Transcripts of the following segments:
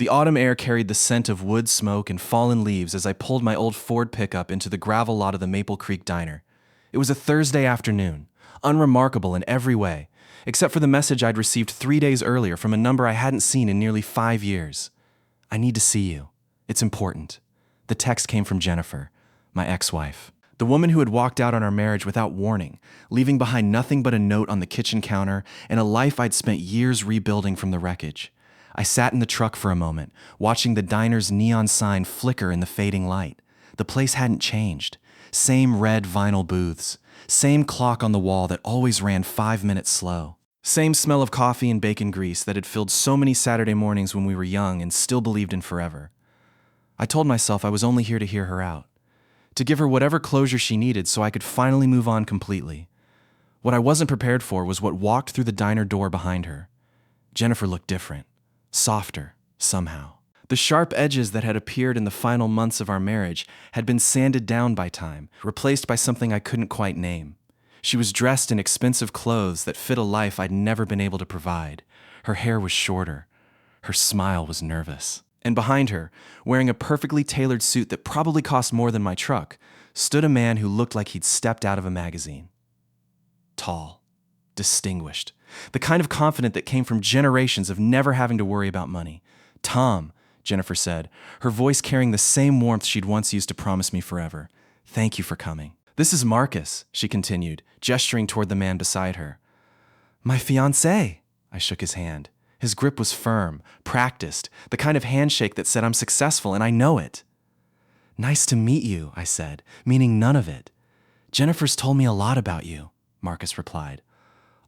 The autumn air carried the scent of wood smoke and fallen leaves as I pulled my old Ford pickup into the gravel lot of the Maple Creek Diner. It was a Thursday afternoon, unremarkable in every way, except for the message I'd received 3 days earlier from a number I hadn't seen in nearly 5 years. "I need to see you. It's important." The text came from Jennifer, my ex-wife. The woman who had walked out on our marriage without warning, leaving behind nothing but a note on the kitchen counter and a life I'd spent years rebuilding from the wreckage. I sat in the truck for a moment, watching the diner's neon sign flicker in the fading light. The place hadn't changed. Same red vinyl booths. Same clock on the wall that always ran 5 minutes slow. Same smell of coffee and bacon grease that had filled so many Saturday mornings when we were young and still believed in forever. I told myself I was only here to hear her out, to give her whatever closure she needed so I could finally move on completely. What I wasn't prepared for was what walked through the diner door behind her. Jennifer looked different, softer, somehow. The sharp edges that had appeared in the final months of our marriage had been sanded down by time, replaced by something I couldn't quite name. She was dressed in expensive clothes that fit a life I'd never been able to provide. Her hair was shorter. Her smile was nervous. And behind her, wearing a perfectly tailored suit that probably cost more than my truck, stood a man who looked like he'd stepped out of a magazine. Tall, distinguished, the kind of confidence that came from generations of never having to worry about money. "Tom," Jennifer said, her voice carrying the same warmth she'd once used to promise me forever. "Thank you for coming." "This is Marcus," she continued, gesturing toward the man beside her. "My fiancé." I shook his hand. His grip was firm, practiced, the kind of handshake that said I'm successful and I know it. "Nice to meet you," I said, meaning none of it. "Jennifer's told me a lot about you," Marcus replied.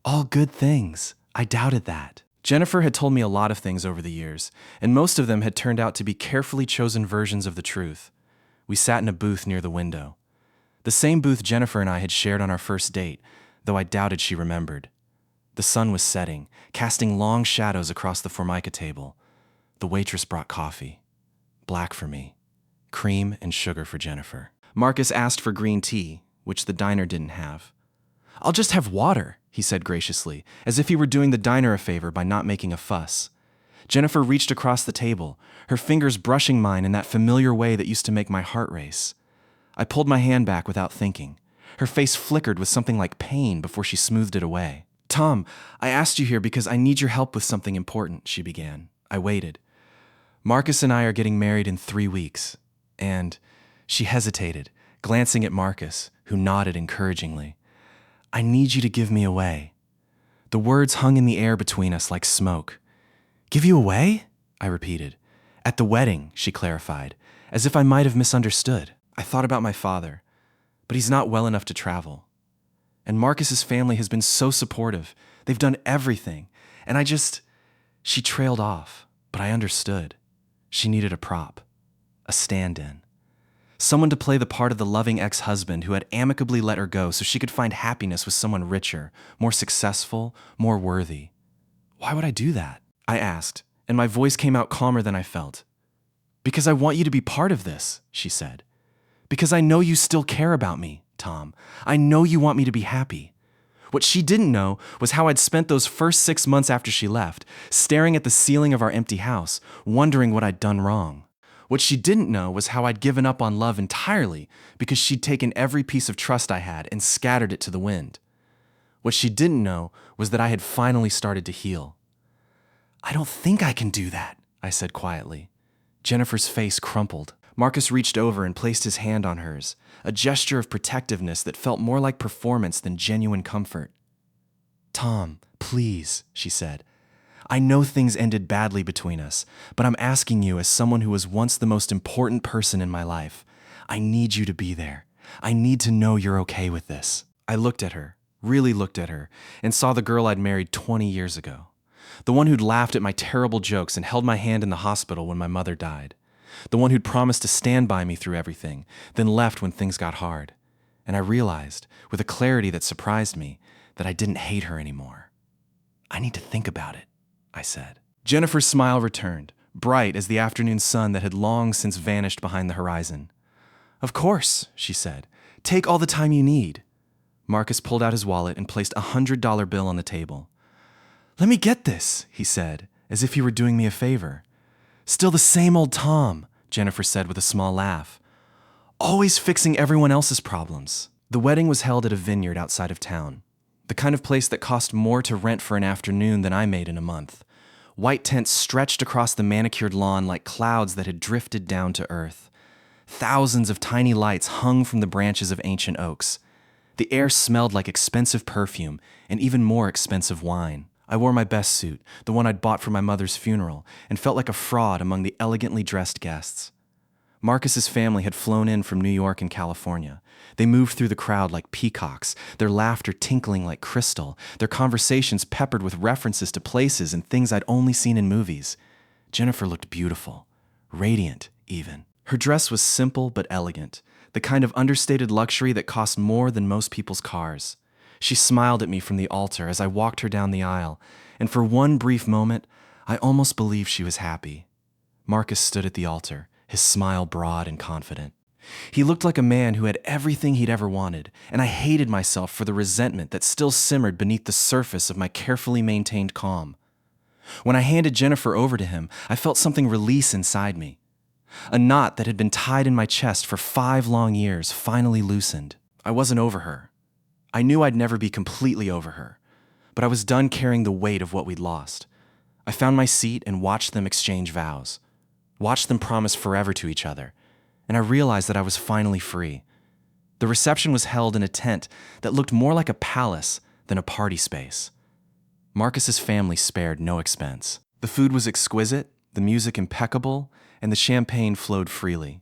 "All good things. I doubted that." Jennifer had told me a lot of things over the years, and most of them had turned out to be carefully chosen versions of the truth. We sat in a booth near the window. The same booth Jennifer and I had shared on our first date, though I doubted she remembered. The sun was setting, casting long shadows across the Formica table. The waitress brought coffee. Black for me. Cream and sugar for Jennifer. Marcus asked for green tea, which the diner didn't have. "I'll just have water," he said graciously, as if he were doing the diner a favor by not making a fuss. Jennifer reached across the table, her fingers brushing mine in that familiar way that used to make my heart race. I pulled my hand back without thinking. Her face flickered with something like pain before she smoothed it away. "Tom, I asked you here because I need your help with something important," she began. I waited. "Marcus and I are getting married in 3 weeks. And," she hesitated, glancing at Marcus, who nodded encouragingly, "I need you to give me away." The words hung in the air between us like smoke. "Give you away?" I repeated. "At the wedding," she clarified, as if I might have misunderstood. I thought about my father, but he's not well enough to travel. And Marcus's family has been so supportive. They've done everything. And she trailed off, but I understood. She needed a prop, a stand-in. Someone to play the part of the loving ex-husband who had amicably let her go so she could find happiness with someone richer, more successful, more worthy. "Why would I do that?" I asked, and my voice came out calmer than I felt. "Because I want you to be part of this," she said. "Because I know you still care about me, Tom. I know you want me to be happy." What she didn't know was how I'd spent those first 6 months after she left, staring at the ceiling of our empty house, wondering what I'd done wrong. What she didn't know was how I'd given up on love entirely because she'd taken every piece of trust I had and scattered it to the wind. What she didn't know was that I had finally started to heal. "I don't think I can do that," I said quietly. Jennifer's face crumpled. Marcus reached over and placed his hand on hers, a gesture of protectiveness that felt more like performance than genuine comfort. "Tom, please," she said. "I know things ended badly between us, but I'm asking you as someone who was once the most important person in my life. I need you to be there. I need to know you're okay with this." I looked at her, really looked at her, and saw the girl I'd married 20 years ago. The one who'd laughed at my terrible jokes and held my hand in the hospital when my mother died. The one who'd promised to stand by me through everything, then left when things got hard. And I realized, with a clarity that surprised me, that I didn't hate her anymore. "I need to think about it," I said. Jennifer's smile returned, bright as the afternoon sun that had long since vanished behind the horizon. "Of course," she said. "Take all the time you need." Marcus pulled out his wallet and placed a $100 bill on the table. "Let me get this," he said, as if he were doing me a favor. Still the same old Tom, Jennifer said with a small laugh. Always fixing everyone else's problems. The wedding was held at a vineyard outside of town. The kind of place that cost more to rent for an afternoon than I made in a month. White tents stretched across the manicured lawn like clouds that had drifted down to earth. Thousands of tiny lights hung from the branches of ancient oaks. The air smelled like expensive perfume and even more expensive wine. I wore my best suit, the one I'd bought for my mother's funeral, and felt like a fraud among the elegantly dressed guests. Marcus's family had flown in from New York and California. They moved through the crowd like peacocks, their laughter tinkling like crystal, their conversations peppered with references to places and things I'd only seen in movies. Jennifer looked beautiful, radiant even. Her dress was simple but elegant, the kind of understated luxury that cost more than most people's cars. She smiled at me from the altar as I walked her down the aisle, and for one brief moment, I almost believed she was happy. Marcus stood at the altar, his smile broad and confident. He looked like a man who had everything he'd ever wanted, and I hated myself for the resentment that still simmered beneath the surface of my carefully maintained calm. When I handed Jennifer over to him, I felt something release inside me. A knot that had been tied in my chest for 5 long years finally loosened. I wasn't over her. I knew I'd never be completely over her, but I was done carrying the weight of what we'd lost. I found my seat and watched them exchange vows, watched them promise forever to each other, and I realized that I was finally free. The reception was held in a tent that looked more like a palace than a party space. Marcus's family spared no expense. The food was exquisite, the music impeccable, and the champagne flowed freely.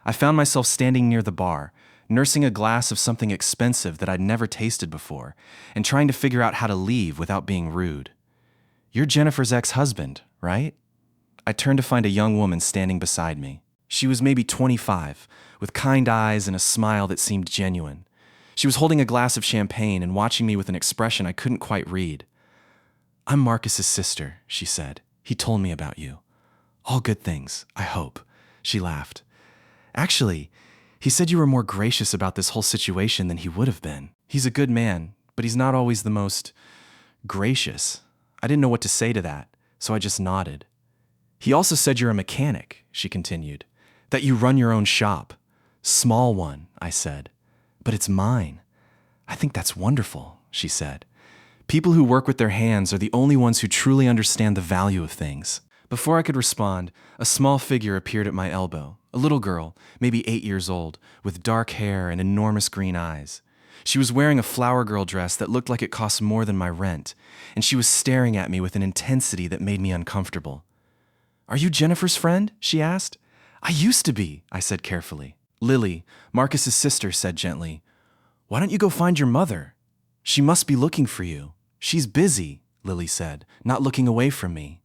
I found myself standing near the bar, nursing a glass of something expensive that I'd never tasted before, and trying to figure out how to leave without being rude. "You're Jennifer's ex-husband, right?" I turned to find a young woman standing beside me. She was maybe 25, with kind eyes and a smile that seemed genuine. She was holding a glass of champagne and watching me with an expression I couldn't quite read. "I'm Marcus's sister," she said. "He told me about you. All good things, I hope." She laughed. "Actually, he said you were more gracious about this whole situation than he would have been. He's a good man, but he's not always the most gracious." I didn't know what to say to that, so I just nodded. "He also said you're a mechanic," she continued, "that you run your own shop. Small one," I said, "but it's mine." "I think that's wonderful," she said. "People who work with their hands are the only ones who truly understand the value of things." Before I could respond, a small figure appeared at my elbow, a little girl, maybe 8 years old, with dark hair and enormous green eyes. She was wearing a flower girl dress that looked like it cost more than my rent, and she was staring at me with an intensity that made me uncomfortable. "Are you Jennifer's friend?" she asked. "I used to be," I said carefully. Lily, Marcus's sister, said gently, "Why don't you go find your mother? She must be looking for you." "She's busy," Lily said, not looking away from me.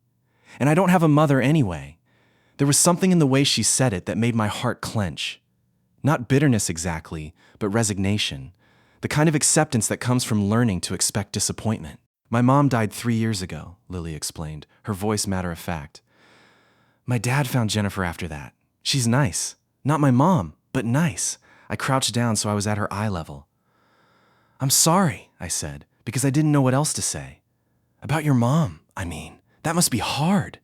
"And I don't have a mother anyway." There was something in the way she said it that made my heart clench. Not bitterness exactly, but resignation. The kind of acceptance that comes from learning to expect disappointment. "My mom died 3 years ago," Lily explained, her voice matter of fact. "My dad found Jennifer after that. She's nice. Not my mom, but nice." I crouched down so I was at her eye level. "I'm sorry," I said, because I didn't know what else to say. "About your mom, I mean. That must be hard."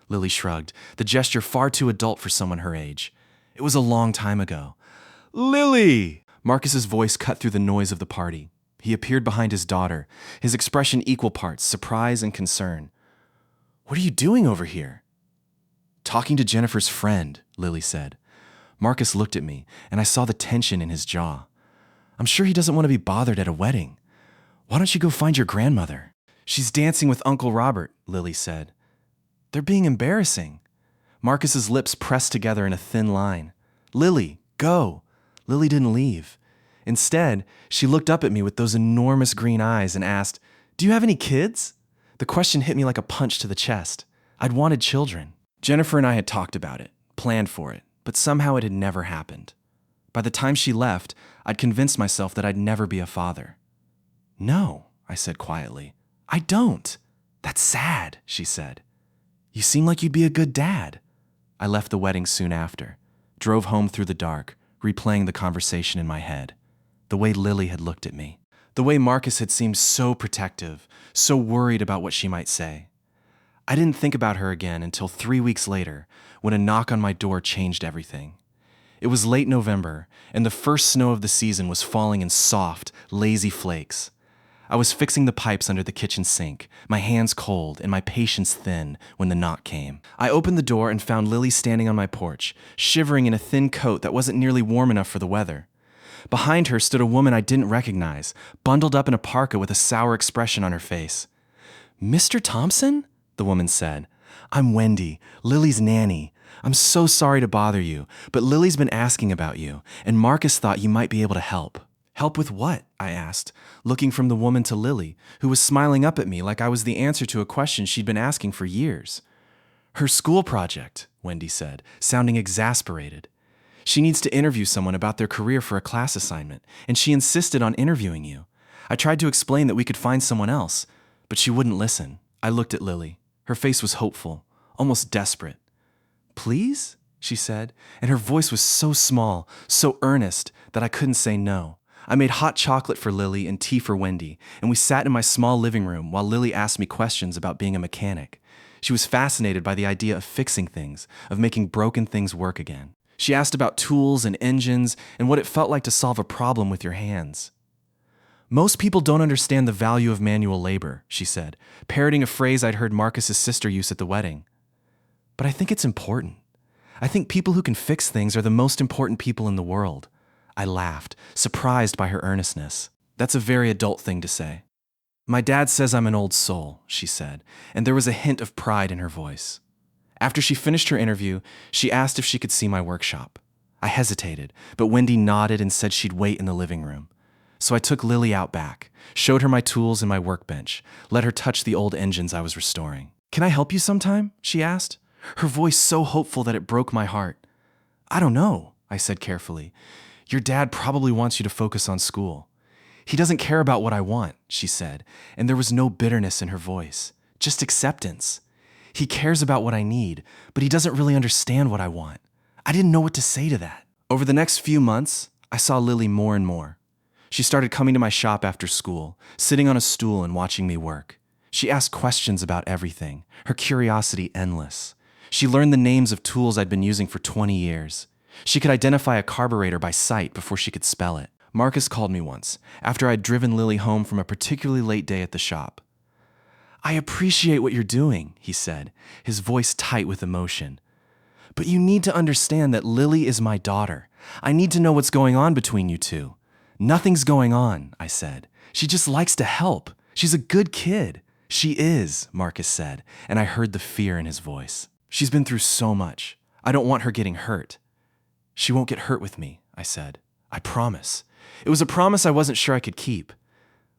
Lily shrugged, the gesture far too adult for someone her age. "It was a long time ago." "Lily!" Marcus's voice cut through the noise of the party. He appeared behind his daughter, his expression equal parts surprise and concern. "What are you doing over here?" "Talking to Jennifer's friend," Lily said. Marcus looked at me, and I saw the tension in his jaw. "I'm sure he doesn't want to be bothered at a wedding. Why don't you go find your grandmother?" "She's dancing with Uncle Robert," Lily said. "They're being embarrassing." Marcus's lips pressed together in a thin line. "Lily, go." Lily didn't leave. Instead, she looked up at me with those enormous green eyes and asked, "Do you have any kids?" The question hit me like a punch to the chest. I'd wanted children. Jennifer and I had talked about it, planned for it, but somehow it had never happened. By the time she left, I'd convinced myself that I'd never be a father. "No," I said quietly. "I don't." "That's sad," she said. "You seem like you'd be a good dad." I left the wedding soon after, drove home through the dark, replaying the conversation in my head. The way Lily had looked at me. The way Marcus had seemed so protective, so worried about what she might say. I didn't think about her again until 3 weeks later, when a knock on my door changed everything. It was late November, and the first snow of the season was falling in soft, lazy flakes. I was fixing the pipes under the kitchen sink, my hands cold and my patience thin when the knock came. I opened the door and found Lily standing on my porch, shivering in a thin coat that wasn't nearly warm enough for the weather. Behind her stood a woman I didn't recognize, bundled up in a parka with a sour expression on her face. "Mr. Thompson?" the woman said. "I'm Wendy, Lily's nanny. I'm so sorry to bother you, but Lily's been asking about you, and Marcus thought you might be able to help." "Help with what?" I asked, looking from the woman to Lily, who was smiling up at me like I was the answer to a question she'd been asking for years. "Her school project," Wendy said, sounding exasperated. "She needs to interview someone about their career for a class assignment, and she insisted on interviewing you. I tried to explain that we could find someone else, but she wouldn't listen." I looked at Lily. Her face was hopeful, almost desperate. "Please?" she said, and her voice was so small, so earnest, that I couldn't say no. I made hot chocolate for Lily and tea for Wendy, and we sat in my small living room while Lily asked me questions about being a mechanic. She was fascinated by the idea of fixing things, of making broken things work again. She asked about tools and engines and what it felt like to solve a problem with your hands. "Most people don't understand the value of manual labor," she said, parroting a phrase I'd heard Marcus's sister use at the wedding. "But I think it's important. I think people who can fix things are the most important people in the world." I laughed, surprised by her earnestness. "That's a very adult thing to say." "My dad says I'm an old soul," she said, and there was a hint of pride in her voice. After she finished her interview, she asked if she could see my workshop. I hesitated, but Wendy nodded and said she'd wait in the living room. So I took Lily out back, showed her my tools and my workbench, let her touch the old engines I was restoring. "Can I help you sometime?" she asked, her voice so hopeful that it broke my heart. "I don't know," I said carefully. "Your dad probably wants you to focus on school." "He doesn't care about what I want," she said, and there was no bitterness in her voice, just acceptance. "He cares about what I need, but he doesn't really understand what I want." I didn't know what to say to that. Over the next few months, I saw Lily more and more. She started coming to my shop after school, sitting on a stool and watching me work. She asked questions about everything, her curiosity endless. She learned the names of tools I'd been using for 20 years. She could identify a carburetor by sight before she could spell it. Marcus called me once, after I'd driven Lily home from a particularly late day at the shop. "I appreciate what you're doing," he said, his voice tight with emotion. "But you need to understand that Lily is my daughter. I need to know what's going on between you two." "Nothing's going on," I said. "She just likes to help. She's a good kid." "She is," Marcus said, and I heard the fear in his voice. "She's been through so much. I don't want her getting hurt." "She won't get hurt with me," I said. "I promise." It was a promise I wasn't sure I could keep.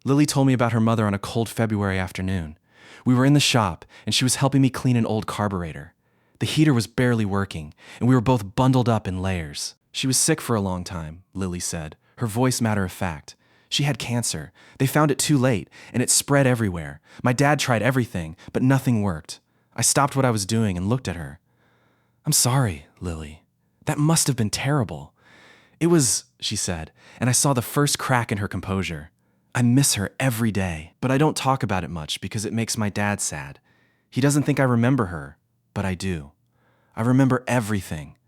Lily told me about her mother on a cold February afternoon. We were in the shop, and she was helping me clean an old carburetor. The heater was barely working, and we were both bundled up in layers. "She was sick for a long time," Lily said, her voice matter of fact. "She had cancer. They found it too late, and it spread everywhere. My dad tried everything, but nothing worked. I stopped what I was doing and looked at her. I'm sorry, Lily. That must have been terrible." "It was," she said, and I saw the first crack in her composure. "I miss her every day, but I don't talk about it much because it makes my dad sad. He doesn't think I remember her, but I do. I remember everything."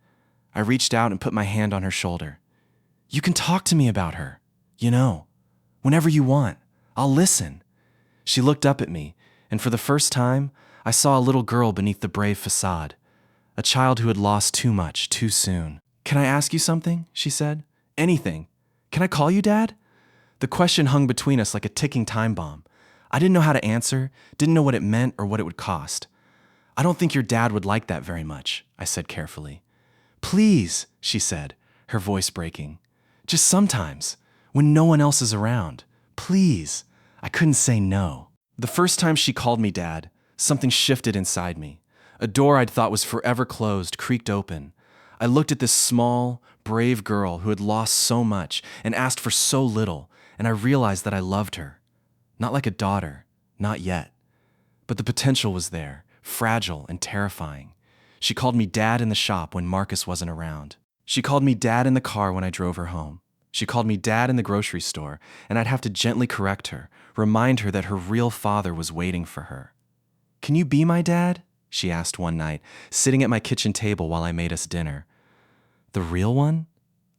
I reached out and put my hand on her shoulder. "You can talk to me about her. Whenever you want. I'll listen." She looked up at me, and for the first time, I saw a little girl beneath the brave facade, a child who had lost too much too soon. "Can I ask you something?" she said. "Anything. Can I call you Dad?" The question hung between us like a ticking time bomb. I didn't know how to answer, didn't know what it meant or what it would cost. "I don't think your dad would like that very much," I said carefully. "Please," she said, her voice breaking. "Just sometimes, when no one else is around. Please." I couldn't say no. The first time she called me Dad, something shifted inside me. A door I'd thought was forever closed creaked open. I looked at this small, brave girl who had lost so much and asked for so little, and I realized that I loved her. Not like a daughter, not yet. But the potential was there, fragile and terrifying. She called me Dad in the shop when Marcus wasn't around. She called me Dad in the car when I drove her home. She called me Dad in the grocery store, and I'd have to gently correct her, remind her that her real father was waiting for her. "Can you be my dad?" she asked one night, sitting at my kitchen table while I made us dinner. The real one?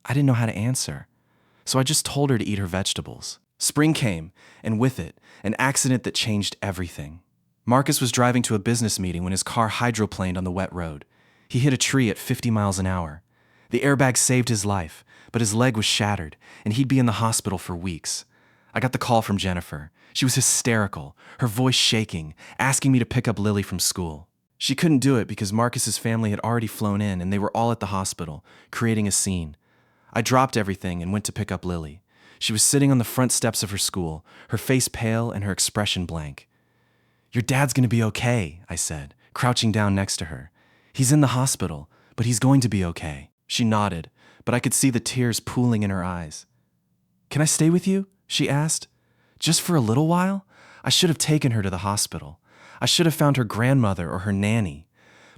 I didn't know how to answer, so I just told her to eat her vegetables. Spring came, and with it, an accident that changed everything. Marcus was driving to a business meeting when his car hydroplaned on the wet road. He hit a tree at 50 miles an hour. The airbag saved his life, but his leg was shattered, and he'd be in the hospital for weeks. I got the call from Jennifer. She was hysterical, her voice shaking, asking me to pick up Lily from school. She couldn't do it because Marcus's family had already flown in and they were all at the hospital, creating a scene. I dropped everything and went to pick up Lily. She was sitting on the front steps of her school, her face pale and her expression blank. "Your dad's gonna be okay," I said, crouching down next to her. "He's in the hospital, but he's going to be okay." She nodded, but I could see the tears pooling in her eyes. "Can I stay with you?" she asked. "Just for a little while?" I should have taken her to the hospital. I should have found her grandmother or her nanny.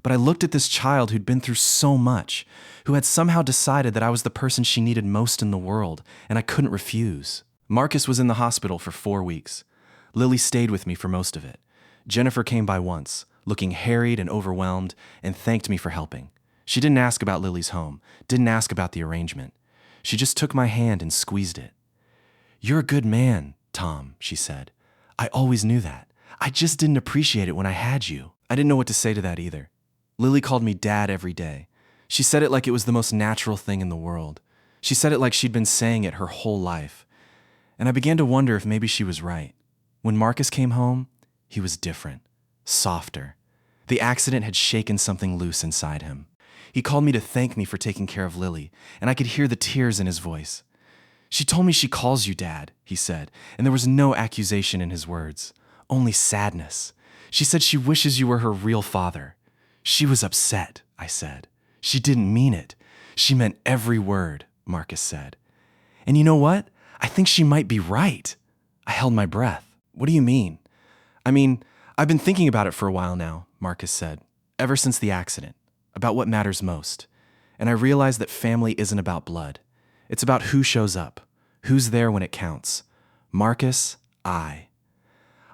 But I looked at this child who'd been through so much, who had somehow decided that I was the person she needed most in the world, and I couldn't refuse. Marcus was in the hospital for 4 weeks. Lily stayed with me for most of it. Jennifer came by once, looking harried and overwhelmed, and thanked me for helping. She didn't ask about Lily's home, didn't ask about the arrangement. She just took my hand and squeezed it. "You're a good man, Tom," she said. "I always knew that. I just didn't appreciate it when I had you." I didn't know what to say to that either. Lily called me Dad every day. She said it like it was the most natural thing in the world. She said it like she'd been saying it her whole life. And I began to wonder if maybe she was right. When Marcus came home, he was different, softer. The accident had shaken something loose inside him. He called me to thank me for taking care of Lily, and I could hear the tears in his voice. "She told me she calls you Dad," he said, and there was no accusation in his words, only sadness. "She said she wishes you were her real father." "She was upset," I said. "She didn't mean it. She meant every word," Marcus said. "And you know what? I think she might be right." I held my breath. "What do you mean?" "I mean, I've been thinking about it for a while now," Marcus said, "ever since the accident, about what matters most. And I realized that family isn't about blood. It's about who shows up, who's there when it counts. Marcus, I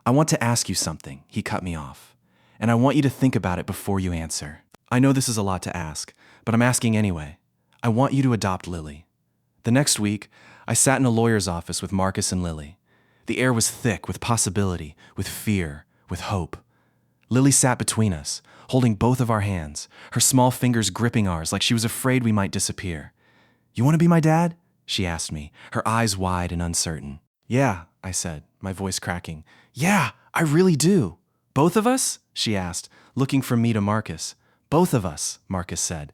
want to ask you something," he cut me off. "And I want you to think about it before you answer. I know this is a lot to ask, but I'm asking anyway. I want you to adopt Lily." The next week, I sat in a lawyer's office with Marcus and Lily. The air was thick with possibility, with fear, with hope. Lily sat between us, holding both of our hands, her small fingers gripping ours like she was afraid we might disappear. "You want to be my dad?" she asked me, her eyes wide and uncertain. "Yeah," I said, my voice cracking. "Yeah, I really do." "Both of us?" she asked, looking from me to Marcus. "Both of us," Marcus said.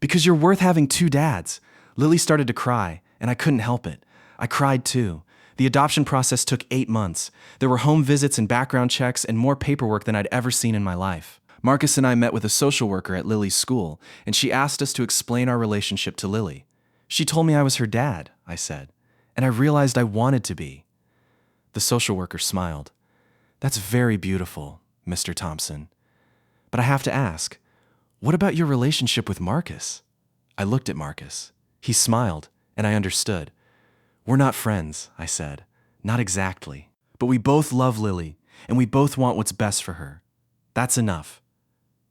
"Because you're worth having 2 dads." Lily started to cry, and I couldn't help it. I cried too. The adoption process took 8 months. There were home visits and background checks and more paperwork than I'd ever seen in my life. Marcus and I met with a social worker at Lily's school, and she asked us to explain our relationship to Lily. "She told me I was her dad," I said, "and I realized I wanted to be." The social worker smiled. "That's very beautiful, Mr. Thompson. But I have to ask, what about your relationship with Marcus?" I looked at Marcus. He smiled, and I understood. "We're not friends," I said. "Not exactly. But we both love Lily, and we both want what's best for her. That's enough."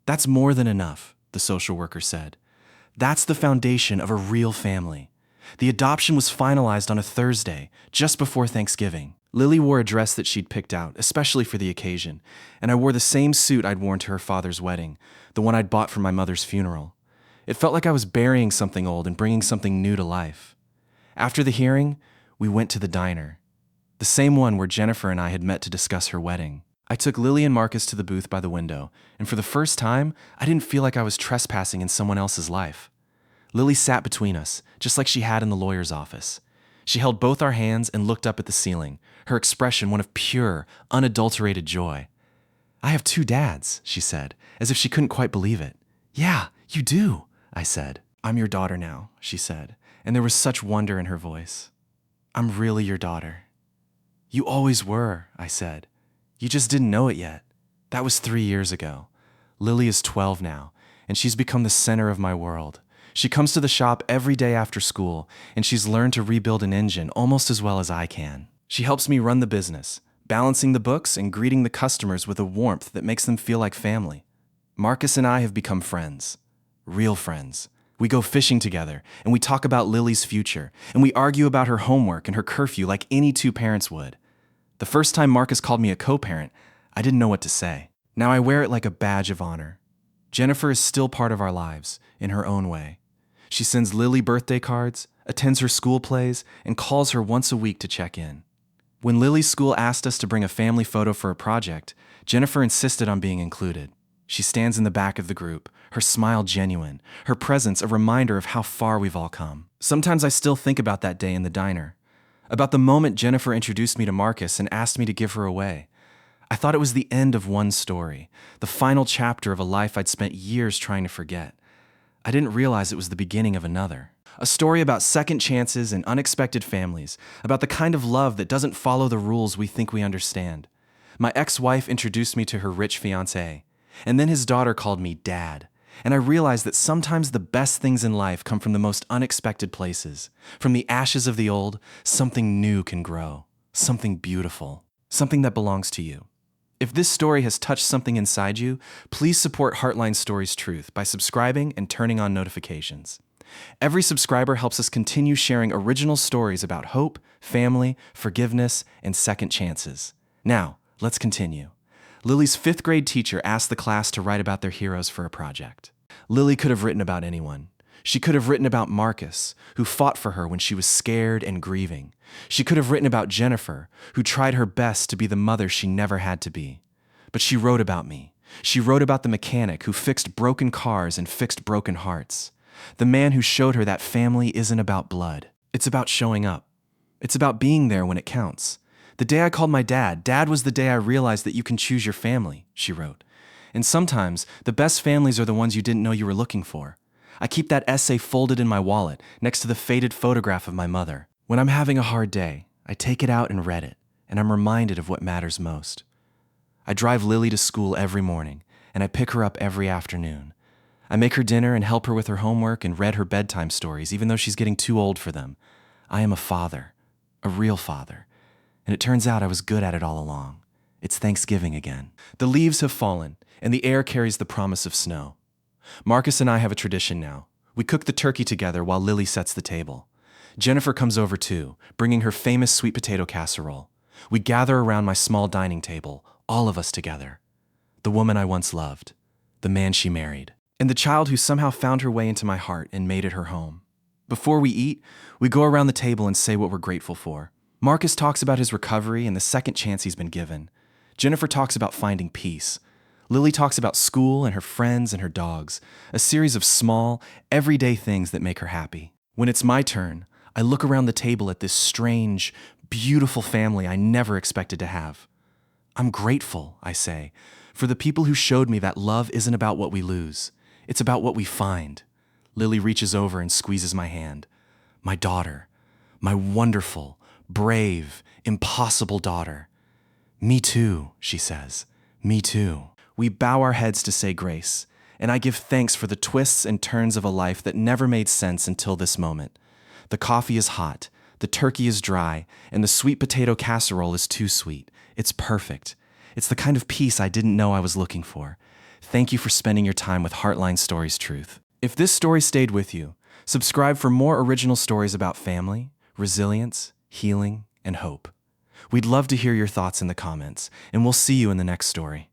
"That's more than enough," the social worker said. "That's the foundation of a real family." The adoption was finalized on a Thursday, just before Thanksgiving. Lily wore a dress that she'd picked out, especially for the occasion, and I wore the same suit I'd worn to her father's wedding, the one I'd bought for my mother's funeral. It felt like I was burying something old and bringing something new to life. After the hearing, we went to the diner, the same one where Jennifer and I had met to discuss her wedding. I took Lily and Marcus to the booth by the window, and for the first time, I didn't feel like I was trespassing in someone else's life. Lily sat between us, just like she had in the lawyer's office. She held both our hands and looked up at the ceiling, her expression one of pure, unadulterated joy. "I have 2 dads," she said, as if she couldn't quite believe it. "Yeah, you do," I said. "I'm your daughter now," she said, and there was such wonder in her voice. "I'm really your daughter." "You always were," I said. "You just didn't know it yet. That was 3 years ago. Lily is 12 now, and she's become the center of my world. She comes to the shop every day after school, and she's learned to rebuild an engine almost as well as I can. She helps me run the business, balancing the books and greeting the customers with a warmth that makes them feel like family. Marcus and I have become friends. Real friends. We go fishing together, and we talk about Lily's future, and we argue about her homework and her curfew like any two parents would. The first time Marcus called me a co-parent, I didn't know what to say. Now I wear it like a badge of honor. Jennifer is still part of our lives, in her own way. She sends Lily birthday cards, attends her school plays, and calls her once a week to check in. When Lily's school asked us to bring a family photo for a project, Jennifer insisted on being included. She stands in the back of the group, her smile genuine, her presence a reminder of how far we've all come. Sometimes I still think about that day in the diner, about the moment Jennifer introduced me to Marcus and asked me to give her away. I thought it was the end of one story, the final chapter of a life I'd spent years trying to forget. I didn't realize it was the beginning of another. A story about second chances and unexpected families, about the kind of love that doesn't follow the rules we think we understand. My ex-wife introduced me to her rich fiancé, and then his daughter called me Dad. And I realized that sometimes the best things in life come from the most unexpected places. From the ashes of the old, something new can grow. Something beautiful. Something that belongs to you. If this story has touched something inside you, please support Heartline Stories Truth by subscribing and turning on notifications. Every subscriber helps us continue sharing original stories about hope, family, forgiveness, and second chances. Now, let's continue. Lily's 5th grade teacher asked the class to write about their heroes for a project. Lily could have written about anyone. She could have written about Marcus, who fought for her when she was scared and grieving. She could have written about Jennifer, who tried her best to be the mother she never had to be. But she wrote about me. She wrote about the mechanic who fixed broken cars and fixed broken hearts. The man who showed her that family isn't about blood. It's about showing up. It's about being there when it counts. The day I called my dad, Dad was the day I realized that you can choose your family, she wrote. And sometimes, the best families are the ones you didn't know you were looking for. I keep that essay folded in my wallet, next to the faded photograph of my mother. When I'm having a hard day, I take it out and read it, and I'm reminded of what matters most. I drive Lily to school every morning, and I pick her up every afternoon. I make her dinner and help her with her homework and read her bedtime stories, even though she's getting too old for them. I am a father, a real father. And it turns out I was good at it all along. It's Thanksgiving again. The leaves have fallen, and the air carries the promise of snow. Marcus and I have a tradition now. We cook the turkey together while Lily sets the table. Jennifer comes over too, bringing her famous sweet potato casserole. We gather around my small dining table, all of us together. The woman I once loved, the man she married, and the child who somehow found her way into my heart and made it her home. Before we eat, we go around the table and say what we're grateful for. Marcus talks about his recovery and the second chance he's been given. Jennifer talks about finding peace. Lily talks about school and her friends and her dogs, a series of small, everyday things that make her happy. When it's my turn, I look around the table at this strange, beautiful family I never expected to have. I'm grateful, I say, for the people who showed me that love isn't about what we lose. It's about what we find. Lily reaches over and squeezes my hand. My daughter. My wonderful, brave, impossible daughter. Me too, she says. Me too. We bow our heads to say grace, and I give thanks for the twists and turns of a life that never made sense until this moment. The coffee is hot, the turkey is dry, and the sweet potato casserole is too sweet. It's perfect. It's the kind of peace I didn't know I was looking for. Thank you for spending your time with Heartline Stories Truth. If this story stayed with you, subscribe for more original stories about family, resilience, healing, and hope. We'd love to hear your thoughts in the comments, and we'll see you in the next story.